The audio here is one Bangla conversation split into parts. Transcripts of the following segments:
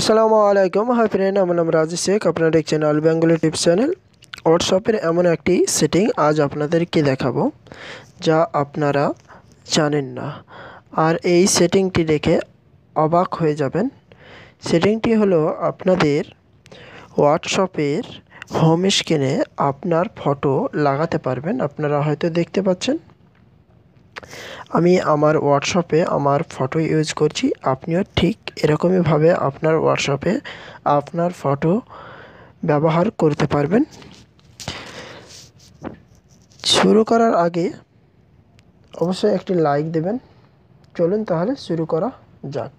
আসসালামু আলাইকুম, হাই ফ্রেন্ড, আমার নাম রাজি শেখ। আপনারা দেখছেন আল বেঙ্গলি টিপস চ্যানেল। হোয়াটসঅ্যাপের এমন একটি সেটিং আজ আপনাদেরকে দেখাবো যা আপনারা জানেন না, আর এই সেটিংটি দেখে অবাক হয়ে যাবেন। সেটিংটি হলো আপনাদের হোয়াটসঅ্যাপের হোম স্ক্রিনে আপনার ফটো লাগাতে পারবেন। আপনারা হয়তো দেখতে পাচ্ছেন আমি আমার হোয়াটসঅ্যাপে আমার ফটো ইউজ করছি। আপনিও ঠিক এরকমইভাবে আপনার হোয়াটসঅ্যাপে আপনার ফটো ব্যবহার করতে পারবেন। শুরু করার আগে অবশ্যই একটি লাইক দেবেন। চলুন তাহলে শুরু করা যাক।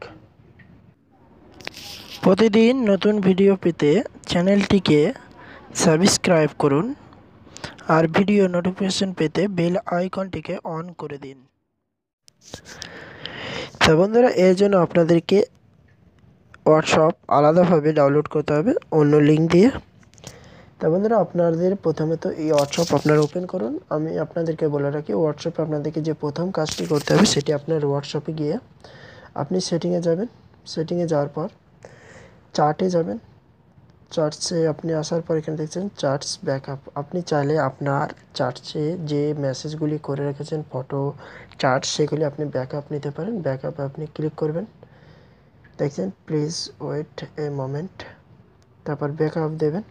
প্রতিদিন নতুন ভিডিও পেতে চ্যানেলটিকে সাবস্ক্রাইব করুন আর ভিডিও নোটিফিকেশন পেতে বেল আইকনটিকে অন করে দিন। তো বন্ধুরা, এর জন্য আপনাদেরকে হোয়াটসঅ্যাপ আলাদাভাবে ডাউনলোড করতে হবে অন্য লিঙ্ক দিয়ে। তো বন্ধুরা, আপনাদের প্রথমে তো এই হোয়াটসঅ্যাপ আপনারা ওপেন করুন। আমি আপনাদেরকে বলে রাখি, হোয়াটসঅ্যাপে আপনাদেরকে যে প্রথম কাজটি করতে হবে সেটি আপনার হোয়াটসঅ্যাপে গিয়ে আপনি সেটিংয়ে যাবেন। সেটিংয়ে যাওয়ার পর চার্টে যাবেন। চার্টসে আপনি আসার পর এখানে দেখছেন চার্টস ব্যাকআপ। আপনি চাইলে আপনার চার্টসে যে মেসেজগুলি করে রেখেছেন, ফটো, চার্ট, সেগুলি আপনি ব্যাকআপ নিতে পারেন। ব্যাকআপে আপনি ক্লিক করবেন। দেখছেন প্লিজ ওয়েট এ মোমেন্ট, তারপর ব্যাকআপ দেবেন।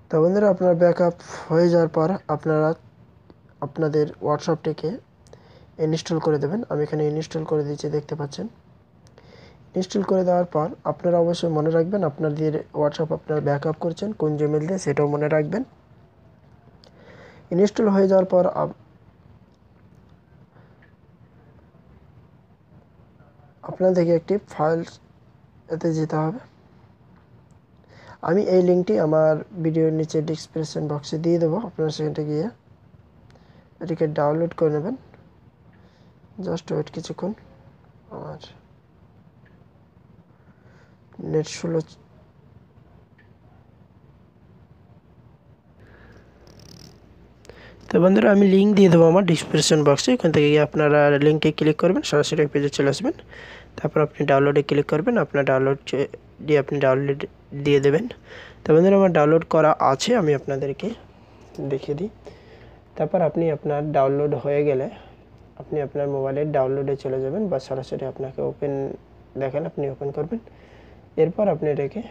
তো বন্ধুরা, আপনার ব্যাকআপ হয়ে যাওয়ার পর আপনারা আপনাদের হোয়াটসঅ্যাপটিকে ইনস্টল করে দেবেন। আমি এখানে ইনস্টল করে দিয়েছি, দেখতে পাচ্ছেন। ইনস্টল করে দেওয়ার পর আপনারা অবশ্যই মনে রাখবেন আপনাদের হোয়াটসঅ্যাপ আপনারা ব্যাকআপ করছেন কোন জিমেল দিয়ে, সেটাও মনে রাখবেন। ইনস্টল হয়ে যাওয়ার পর আপনাদেরকে একটি ফাইল এতে যেতে হবে। আমি এই লিঙ্কটি আমার ভিডিওর নিচে ডিসক্রিপশন বক্সে দিয়ে দেবো। আপনারা সেখানটা গিয়ে এটিকে ডাউনলোড করে নেবেন। জাস্ট ওয়েট কিছুক্ষণ, আমার নেট স্লো। তো বন্ধুরা, আমি লিঙ্ক দিয়ে দেবো আমার ডিসক্রিপশন বক্সে। এখান থেকে গিয়ে আপনারা লিঙ্কে ক্লিক করবেন, সরাসরি পেজে চলে আসবেন। তারপর আপনি ডাউনলোডে ক্লিক করবেন। আপনার ডাউনলোড দিয়ে আপনি ডাউনলোড দিয়ে দেবেন। তো বন্ধুরা, আমার ডাউনলোড করা আছে, আমি আপনাদেরকে দেখিয়ে দিই। তারপর আপনি আপনার ডাউনলোড হয়ে গেলে আপনি আপনার মোবাইলের ডাউনলোডে চলে যাবেন, বা সরাসরি আপনাকে ওপেন দেখেন আপনি ওপেন করবেন। এরপর আপনি এটাকে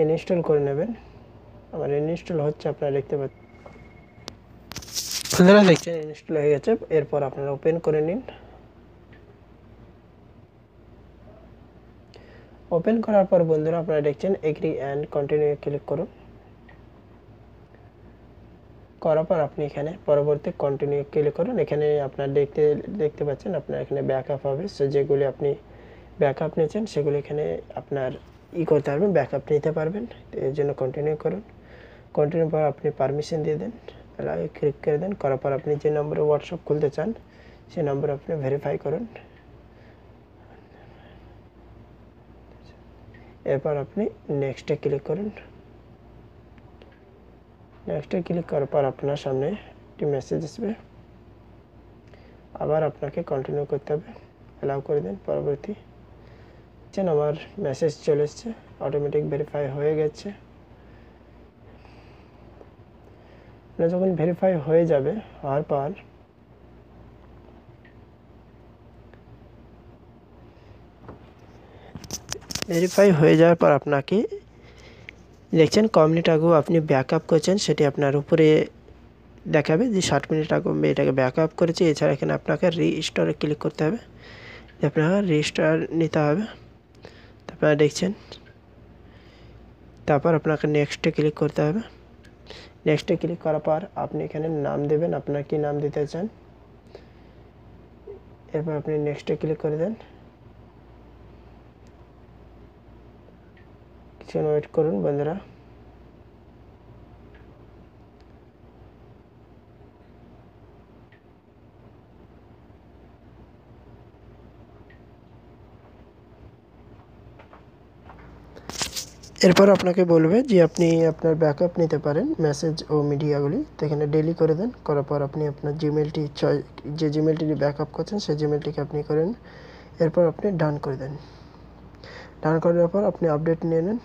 ইনস্টল করে নেবেন। আমার ইনস্টল হচ্ছে, আপনারা দেখতে পাচ্ছেন। আপনারা দেখছেন ইনস্টল হয়ে গেছে। এরপর আপনারা ওপেন করে নিন। ওপেন করার পর বন্ধুরা, আপনারা দেখছেন এগ্রি অ্যান্ড কন্টিনিউ ক্লিক করুন। করার পর আপনি এখানে পরবর্তী কন্টিনিউ ক্লিক করুন। এখানে আপনার দেখতে পাচ্ছেন আপনার এখানে ব্যাকআপ হবে। সো যেগুলি আপনি ব্যাকআপ নিয়েছেন সেগুলি এখানে আপনার করতে পারবেন, ব্যাকআপ নিতে পারবেন। এর জন্য কন্টিনিউ করুন। কন্টিনিউ পর আপনি পারমিশন দিয়ে দেন, ক্লিক করে দেন। করার পর আপনি যে নম্বরে হোয়াটসঅ্যাপ খুলতে চান সেই নম্বর আপনি ভেরিফাই করুন। এরপর আপনি নেক্সটে ক্লিক করুন। নেক্সটে ক্লিক করার পর আপনার সামনে একটি মেসেজ আসবে, আবার আপনাকে কন্টিনিউ করতে হবে। অ্যালাউ করে দেন। পরবর্তী আমার মেসেজ চলে এসছে, অটোমেটিক ভেরিফাই হয়ে গেছে। যখন ভেরিফাই হয়ে যাবে, হওয়ার পর ভেরিফাই হয়ে যাওয়ার পর আপনাকে দেখছেন কম মিনিট আগেও আপনি ব্যাকআপ করছেন সেটি আপনার উপরে দেখাবে যে 60 মিনিট আগে এটাকে ব্যাকআপ করেছে। এছাড়া এখানে আপনাকে রিস্টোরে ক্লিক করতে হবে, আপনার রিস্টোর নিতে হবে। আপনারা দেখছেন। তারপর আপনাকে নেক্সটে ক্লিক করতে হবে। নেক্সটে ক্লিক করার পর আপনি এখানে নাম দেবেন, আপনার কি নাম দিতে চান। এরপর আপনি নেক্সটে ক্লিক করে দেন। কিছুক্ষণ ওয়েট করুন বন্ধুরা। এরপর আপনাকে বলবে যে আপনি আপনার ব্যাকআপ নিতে পারেন মেসেজ ও মিডিয়াগুলি, তো এখানে ডেলি করে দেন। করার পর আপনি আপনার জিমেলটি যে জিমেলটি ব্যাকআপ করছেন সেই জিমেলটিকে আপনি করেন। এরপর আপনি ডান করে দেন। ডান করার পর আপনি আপডেট নিয়ে নেন।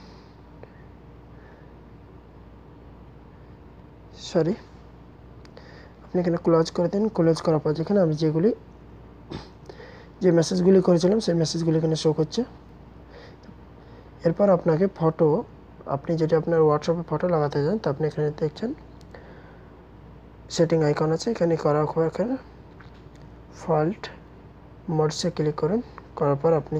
আপনি এখানে ক্লোজ করে দেন। ক্লোজ করার পর যেখানে আমি যে মেসেজগুলি করেছিলাম সেই মেসেজগুলি এখানে শো করছে। এরপর আপনাকে ফটো, আপনি যেটা আপনার হোয়াটসঅ্যাপে ফটো লাগাতে চান, তো আপনি এখানে দেখছেন সেটিং আইকন আছে, এখানে করার পর এখানে ফল্ট মোডসে ক্লিক করুন। করার পর আপনি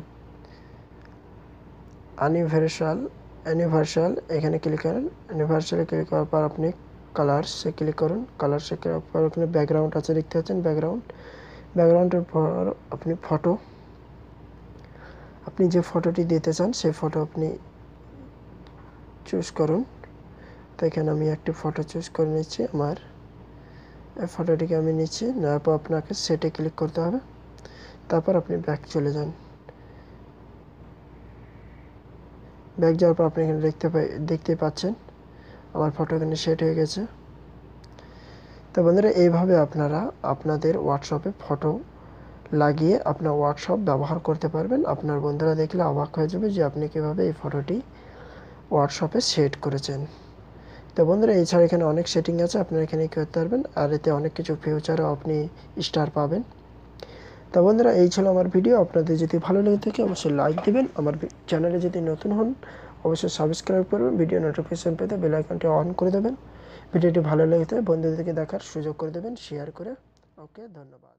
অ্যানিভার্সাল এখানে ক্লিক করেন। অ্যানিভার্সালে ক্লিক করার পর আপনি কালার্সে ক্লিক করুন। কালার্সে ক্লিক করার পর ওখানে ব্যাকগ্রাউন্ড আছে, দেখতে পাচ্ছেন ব্যাকগ্রাউন্ডের পর আপনি ফটো, আপনি যে ফটোটি দিতে চান সেই ফটো আপনি চুজ করুন। তো এখানে আমি একটি ফটো চুজ করে নিচ্ছি। আমার এই ফটোটিকে আমি নিচ্ছি, নেওয়ার পর আপনাকে সেটে ক্লিক করতে হবে। তারপর আপনি ব্যাক চলে যান। ব্যাক যাওয়ার পর আপনি এখানে দেখতে পাচ্ছেন আমার ফটো এখানে সেট হয়ে গেছে। তো বন্ধুরা, এইভাবে আপনারা আপনাদের হোয়াটসঅ্যাপে ফটো লাগিয়ে আপনার হোয়াটসঅ্যাপ ব্যবহার করতে পারবেন। আপনার বন্ধুরা দেখলে অবাক হয়ে যাবে যে আপনি কীভাবে এই ফটোটি হোয়াটসঅ্যাপে সেট করেছেন। তো বন্ধুরা, এছাড়া এখানে অনেক সেটিং আছে, আপনারা এখানে করতে পারবেন। আর এতে অনেক কিছু ফিউচারও আপনি স্টার পাবেন। তো বন্ধুরা, এই ছিল আমার ভিডিও। আপনাদের যদি ভালো লেগে থাকে অবশ্যই লাইক দেবেন। আমার চ্যানেলে যদি নতুন হন অবশ্যই সাবস্ক্রাইব করবেন। ভিডিও নোটিফিকেশন পেতে বেল আইকনটি অন করে দেবেন। ভিডিওটি ভালো লেগে থাকে বন্ধুদেরকে দেখার সুযোগ করে দেবেন শেয়ার করে। ওকে, ধন্যবাদ।